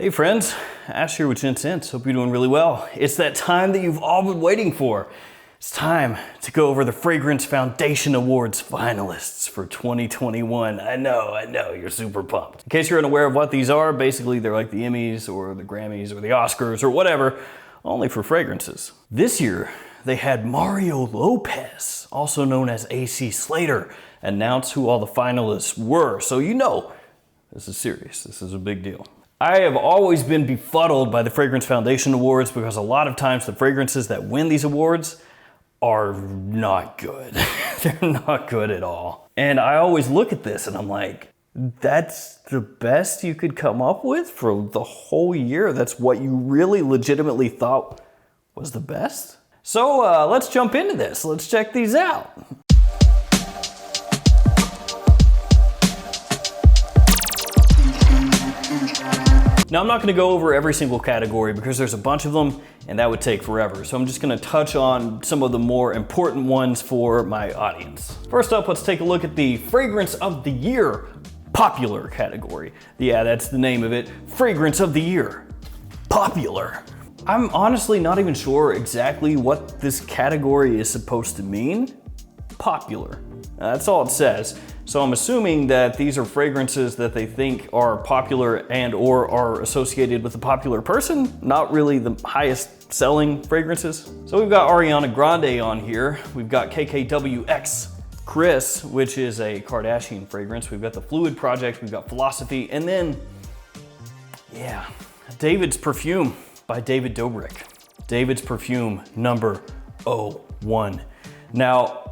Hey friends, Ash here with gentsscents. Hope you're doing really well. It's that time that you've all been waiting for. It's time to go over the Fragrance Foundation Awards finalists for 2021. I know, you're super pumped. In case you're unaware of what these are, basically they're like the Emmys or the Grammys or the Oscars or whatever, only for fragrances. This year, they had Mario Lopez, also known as AC Slater, announce who all the finalists were. So you know, this is serious, this is a big deal. I have always been befuddled by the Fragrance Foundation Awards because a lot of times the fragrances that win these awards are not good. They're not good at all. And I always look at this and I'm like, that's the best you could come up with for the whole year? That's what you really legitimately thought was the best? So let's jump into this. Let's check these out. Now, I'm not gonna go over every single category because there's a bunch of them and that would take forever. So I'm just gonna touch on some of the more important ones for my audience. First up, let's take a look at the Fragrance of the Year Popular category. Yeah, that's the name of it. Fragrance of the Year Popular. I'm honestly not even sure exactly what this category is supposed to mean. Popular. That's all it says. So I'm assuming that these are fragrances that they think are popular and or are associated with a popular person, not really the highest selling fragrances. So we've got Ariana Grande on here. We've got KKWX Chris, which is a Kardashian fragrance. We've got the Fluid Project, we've got Philosophy, and then, yeah, David's Perfume by David Dobrik. David's Perfume number 01. Now,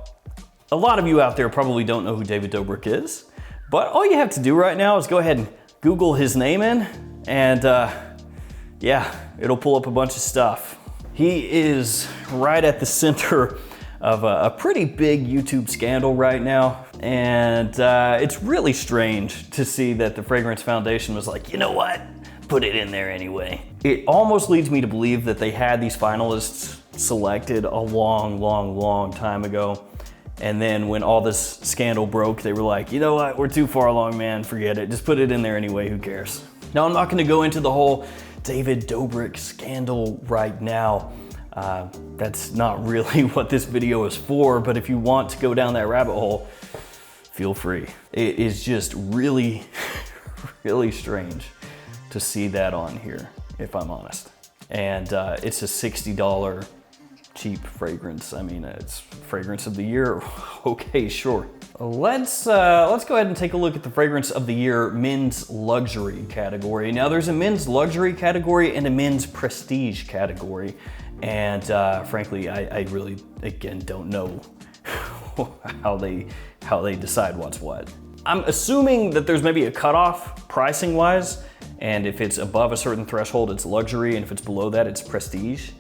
a lot of you out there probably don't know who David Dobrik is, but all you have to do right now is go ahead and Google his name in, and yeah, it'll pull up a bunch of stuff. He is right at the center of a pretty big YouTube scandal right now, and it's really strange to see that the Fragrance Foundation was like, you know what? Put it in there anyway. It almost leads me to believe that they had these finalists selected a long time ago. And then when all this scandal broke, they were like, you know what, we're too far along, man, forget it. Just put it in there anyway, who cares? Now, I'm not gonna go into the whole David Dobrik scandal right now. That's not really what this video is for, but if you want to go down that rabbit hole, feel free. It is just really, really strange to see that on here, if I'm honest. And it's a $60 cheap fragrance. I mean, it's Fragrance of the Year. Okay, sure. Let's go ahead and take a look at the Fragrance of the Year Men's Luxury category. Now, there's a Men's Luxury category and a Men's Prestige category. And frankly, I really, again, don't know how they decide what's what. I'm assuming that there's maybe a cutoff pricing wise, and if it's above a certain threshold, it's luxury, and if it's below that, it's prestige.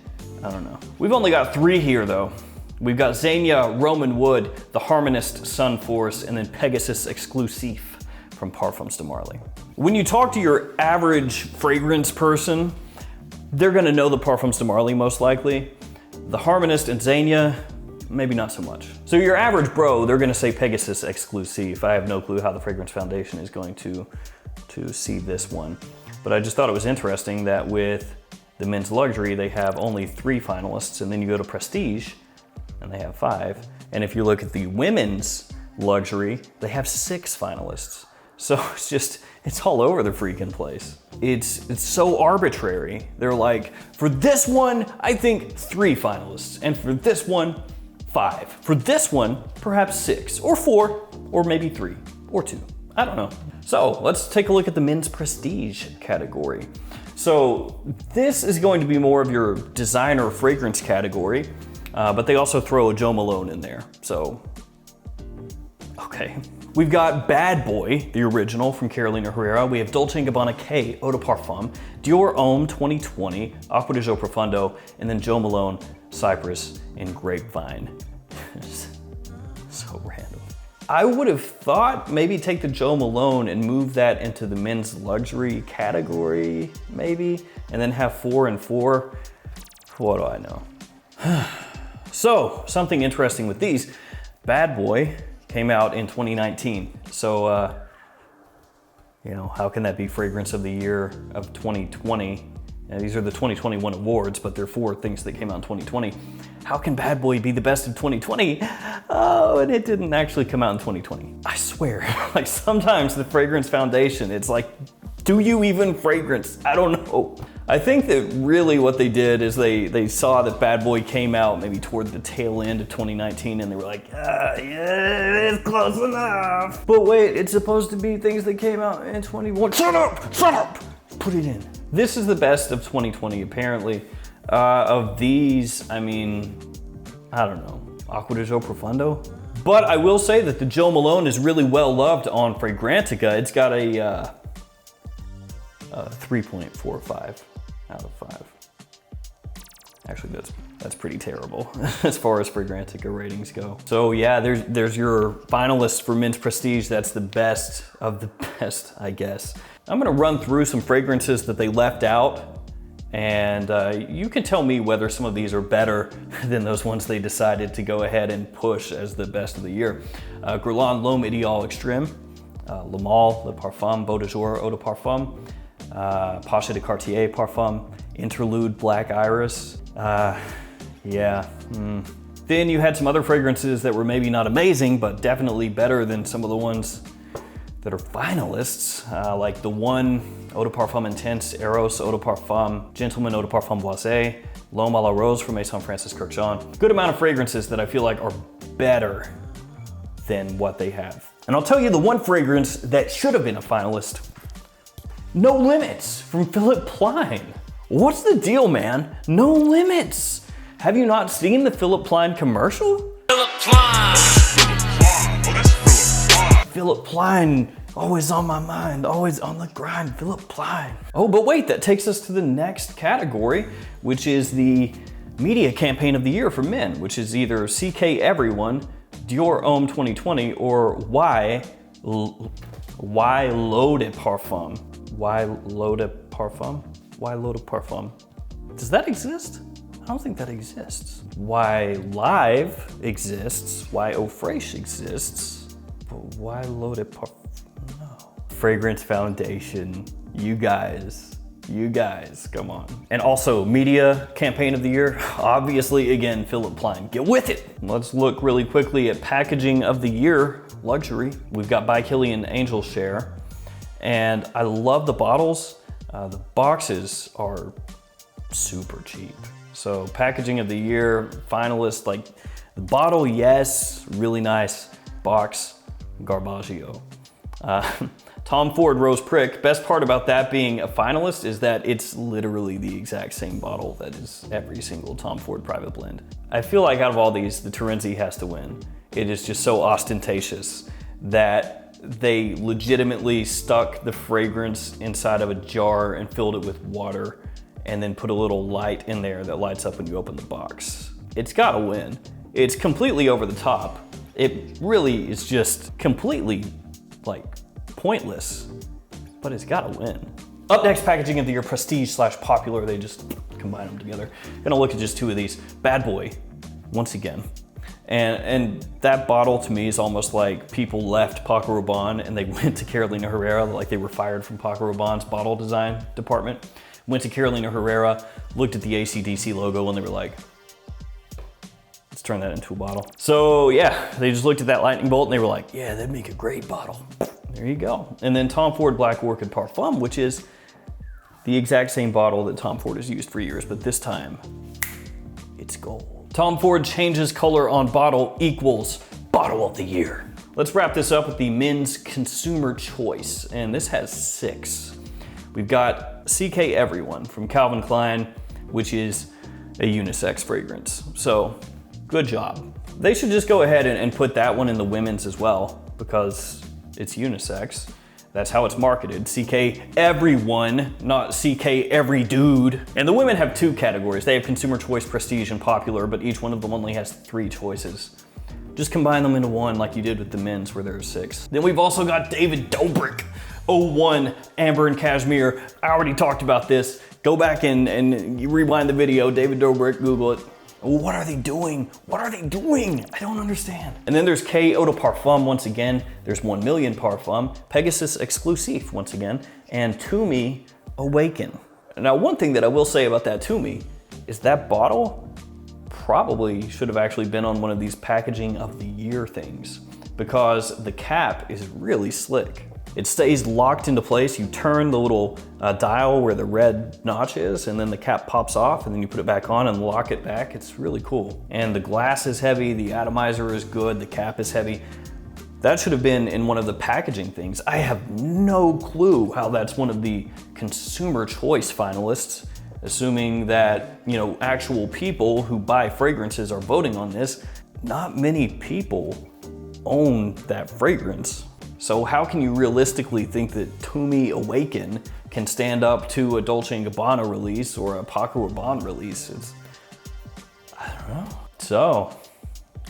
I don't know. We've only got 3 here though. We've got Zegna Roman Wood, the Harmonist Sun Force, and then Pegasus Exclusive from Parfums de Marly. When you talk to your average fragrance person, they're gonna know the Parfums de Marly most likely. The Harmonist and Zegna, maybe not so much. So your average bro, they're gonna say Pegasus Exclusive. I have no clue how the Fragrance Foundation is going to see this one. But I just thought it was interesting that with the Men's Luxury, they have only 3 finalists, and then you go to Prestige, and they have 5. And if you look at the Women's Luxury, they have 6 finalists. So it's all over the freaking place. It's so arbitrary. They're like, for this one, I think 3 finalists, and for this one, 5. For this one, perhaps 6, or 4, or maybe 3, or 2. I don't know. So let's take a look at the Men's Prestige category. So this is going to be more of your designer fragrance category, but they also throw a Jo Malone in there. So, okay. We've got Bad Boy, the original from Carolina Herrera. We have Dolce & Gabbana K Eau de Parfum, Dior Homme 2020, Acqua di Gio Profondo, and then Jo Malone Cypress and Grapevine. So random. I would have thought maybe take the Jo Malone and move that into the Men's Luxury category, maybe, and then have 4 and 4. What do I know? So, something interesting with these. Bad Boy came out in 2019. So, You know, how can that be fragrance of the year of 2020? And these are the 2021 awards, but they're for things that came out in 2020. How can Bad Boy be the best of 2020? Oh, and it didn't actually come out in 2020. I swear, like sometimes the fragrance foundation, it's like, do you even fragrance? I don't know. I think that really what they did is they saw that Bad Boy came out maybe toward the tail end of 2019 and they were like, yeah, it's close enough. But wait, it's supposed to be things that came out in 21. Shut up, put it in. This is the best of 2020 apparently. Of these, I mean, I don't know, Acqua di Gio Profondo? But I will say that the Joe Malone is really well loved on Fragrantica. It's got a 3.45 out of 5. Actually, that's pretty terrible as far as Fragrantica ratings go. So yeah, there's your finalists for Men's Prestige. That's the best of the best, I guess. I'm gonna run through some fragrances that they left out, and you can tell me whether some of these are better than those ones they decided to go ahead and push as the best of the year. Guerlain L'Homme Idéal Extreme, Le Male, Le Parfum, Beau de Jour, Eau de Parfum, Pacha de Cartier Parfum, Interlude Black Iris. Then you had some other fragrances that were maybe not amazing, but definitely better than some of the ones that are finalists, like the one Eau de Parfum Intense, Eros Eau de Parfum, Gentleman Eau de Parfum Blasé, L'Homme à la Rose from Maison Francis Kurkdjian. Good amount of fragrances that I feel like are better than what they have. And I'll tell you the one fragrance that should have been a finalist, No Limits from Philipp Plein. What's the deal, man? No Limits. Have you not seen the Philipp Plein commercial? Philipp Plein. Philipp Plein, always on my mind, always on the grind, Philipp Plein. Oh, but wait, that takes us to the next category, which is the media campaign of the year for men, which is either CK Everyone, Dior Homme 2020, or Y L'Eau de Parfum. Y L'Eau de Parfum? Y L'Eau de Parfum. Does that exist? I don't think that exists. Y Live exists, Y Eau Fraiche exists, but why L'Eau de Parfum? No. Fragrance Foundation, you guys, come on. And also media campaign of the year, obviously again, Philipp Plein, get with it. Let's look really quickly at packaging of the year, luxury. We've got By Kilian Angel Share, and I love the bottles. The boxes are super cheap. So packaging of the year, finalists, like the bottle, yes, really nice. Box, Garbaggio. Tom Ford Rose Prick. Best part about that being a finalist is that it's literally the exact same bottle that is every single Tom Ford private blend. I feel like out of all these, the Terenzi has to win. It is just so ostentatious that they legitimately stuck the fragrance inside of a jar and filled it with water and then put a little light in there that lights up when you open the box. It's gotta win. It's completely over the top. It really is just completely like pointless, but it's gotta win. Up next, packaging of the year, prestige / popular. They just combine them together. Gonna look at just two of these. Bad Boy, once again. And that bottle to me is almost like people left Paco Rabanne and they went to Carolina Herrera, like they were fired from Paco Rabanne's bottle design department. Went to Carolina Herrera, looked at the AC/DC logo and they were like, let's turn that into a bottle. So yeah, they just looked at that lightning bolt and they were like, yeah, that'd make a great bottle. There you go. And then Tom Ford Black Orchid Parfum, which is the exact same bottle that Tom Ford has used for years, but this time it's gold. Tom Ford changes color on bottle equals bottle of the year. Let's wrap this up with the men's consumer choice, and this has 6. We've got CK Everyone from Calvin Klein, which is a unisex fragrance. So good job. They should just go ahead and put that one in the women's as well because it's unisex. That's how it's marketed. CK Everyone, not CK Every Dude. And the women have 2 categories. They have consumer choice, prestige, and popular, but each one of them only has 3 choices. Just combine them into one like you did with the men's where there are 6. Then we've also got David Dobrik, 01 Amber and Cashmere. I already talked about this. Go back and rewind the video. David Dobrik, Google it. What are they doing? What are they doing? I don't understand. And then there's K Eau de Parfum once again. There's 1 Million Parfum, Pegasus Exclusif once again, and To Me Awaken. Now, one thing that I will say about that To Me is that bottle probably should have actually been on one of these packaging of the year things, because the cap is really slick. It stays locked into place. You turn the little dial where the red notch is, and then the cap pops off, and then you put it back on and lock it back. It's really cool. And the glass is heavy, the atomizer is good, the cap is heavy. That should have been in one of the packaging things. I have no clue how that's one of the consumer choice finalists, assuming that, you know, actual people who buy fragrances are voting on this. Not many people own that fragrance. So how can you realistically think that To Me Awaken can stand up to a Dolce & Gabbana release or a Paco Rabanne release? I don't know. So,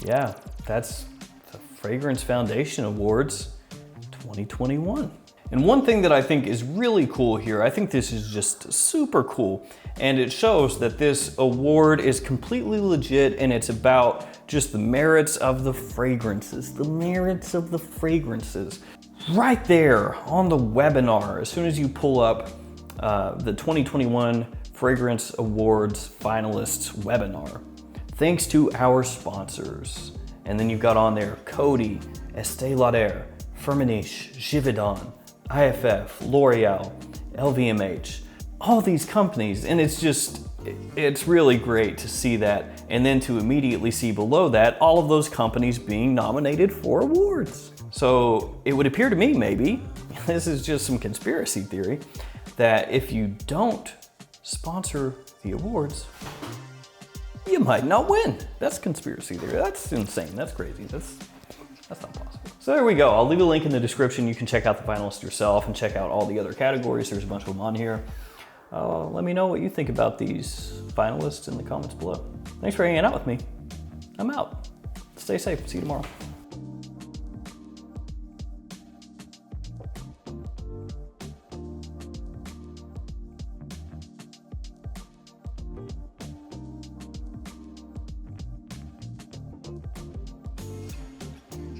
yeah, that's the Fragrance Foundation Awards 2021. And one thing that I think is really cool here, I think this is just super cool, and it shows that this award is completely legit and it's about just the merits of the fragrances, the merits of the fragrances. Right there on the webinar, as soon as you pull up the 2021 Fragrance Awards Finalists webinar, thanks to our sponsors. And then you've got on there Coty, Estée Lauder, Firmenich, Givaudan, IFF, L'Oreal, LVMH, all these companies, and it's really great to see that, and then to immediately see below that all of those companies being nominated for awards. So it would appear to me, maybe, this is just some conspiracy theory, that if you don't sponsor the awards, you might not win. That's conspiracy theory. That's insane. That's crazy. That's not possible. So there we go. I'll leave a link in the description. You can check out the finalists yourself and check out all the other categories. There's a bunch of them on here. Let me know what you think about these finalists in the comments below. Thanks for hanging out with me. I'm out. Stay safe. See you tomorrow.